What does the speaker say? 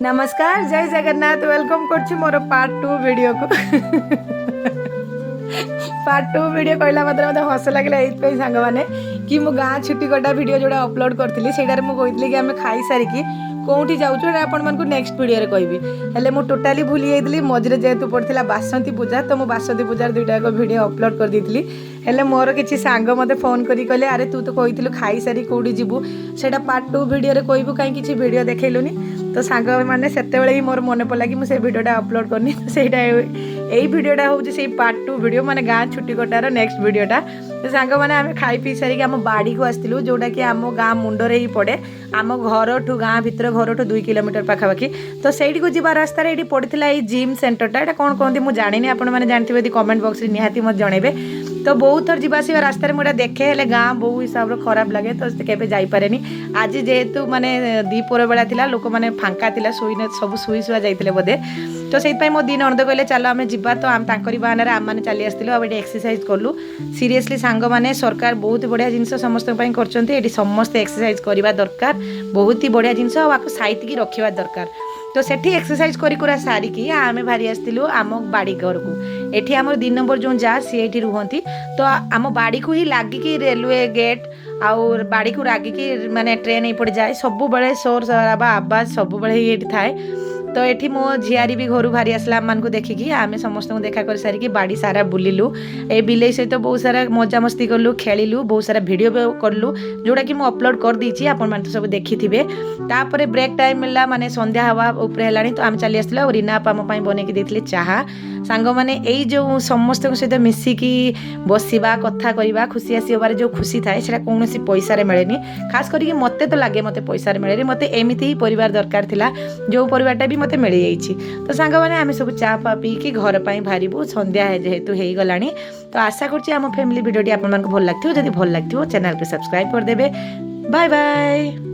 नमस्कार जय जगन्नाथ वेलकम कर मोर पार्ट 2 वीडियो को पार्ट 2 वीडियो कहला मतलब मत हस लगे ये सांग मैंने कि मो गाँ छुट्टी कटा वीडियो जोड़ा अपलोड करी से मुझे कि आम खाई सारिकी कौटी जाऊँ आपको नेक्स्ट वीडियो कहबी हेले मु टोटाली भूली जाइली मझे जेहेतु पड़ता बासंती पूजा तो मुझे बासंती पूजार दुईटा एक वीडियो अपलोड कर दी हेले मोर किसी सांग मते फोन करी कहले अरे तू तो कही खाई सारी कौटी जीवु से पार्ट 2 वीडियो कहबू कहीं किसी वीडियो देखलुनी तो सांग मैंने से ही मोर मन पड़ा कि मुझे वीडियोटा अपलोड करनी से यही वीडियोटा हूँ से पार्ट 2 वीडियो माने गाँ छुट्टी कटार नेक्स्ट वीडियोटा तो सांग मैंने आम खाई पी सारिक आम बाड़ी को आसलु जोटा कि आम गाँ मुंडर ही पड़े आम घर ठू गाँ भितर घर ठू 2 किलोमीटर पाखापाखि तो सही को जीवा रास्तार ये पड़ता है जिम सेंटरटा यहाँ कौन कहते मुझे जानी आपण मैंने जानते यदि कमेंट बॉक्स में निहाती मत जनइबे तो बहुत थर जीवास रास्तार मुझे देखे हेले गाँ बहु हिसाब से खराब लगे तो केवे जापे आज जेहेतु माने दीपोर बेला थिला लोक मैंने फांका थिला शुईने सब शुई शुआ जाइए बोधे तो से मो दिन नणद कहले चलो आम जा तो आम तांकरी बाहाना आम मैंने चली आसलु आ एक्सरसाइज कलु सीरियसली सांग मैंने सरकार बहुत बढ़िया जिनस समस्त कर समस्ते एक्सरसाइज करवा दरकार बहुत ही बढ़िया जिनस आपको साइतिकी रखा दरकार तो सेठी एक्सरसाइज करा सारिकी आम बाहरी आसलु आम बाड़ी घर को एठी आम 2 नंबर जो जा सी एठी रुहंती तो आम बाड़ी को ही लागिकी रेलवे गेट आउ बाड़ी को लागिकी माने ट्रेन एपटे जाए सब बड़े शोर शराबा आवाज सब बड़े ये थाए तो ये मो झियारी भी घर बाहरी आसला आम मान देखिकी आम समस्त देखा कर सारिकी बाड़ी सारा बुलिलु ए बिले सहित बहुत सारा मजामस्ती कलु खेलु बहुत सारा वीडियो कलु जोड़ा कि मुझे अपलोड कर देछि आपण माने तो सब देखिथिबे तापर ब्रेक टाइम मिलला माने संध्या हवा ऊपर हेलानी तो आम चली आसला और रीना आपा आम बनैकी देथिले चाहा सांग माने एई जो समस्त सहित मिसिकी बसिबा कथा करिबा खुशी आसी होबार जो खुशी थाए सेटा कोनोसी पैसा रे मिलेनी खास करी मते तो लागे मते पैसा रे मिलेनी मते एमिति ही परिवार दरकार थिला जो परिवारटा भी मते मिल जाइछि तो सांग माने आमे सब चा पा पी कि घर पई भारीबू संध्या है जेहेतु हेई गलानी तो आशा करछि आम फैमिली वीडियोटी आपन मानको भल लागथियो जदि भल लागथियो चैनल के सब्सक्राइब कर देबे बाय बाय।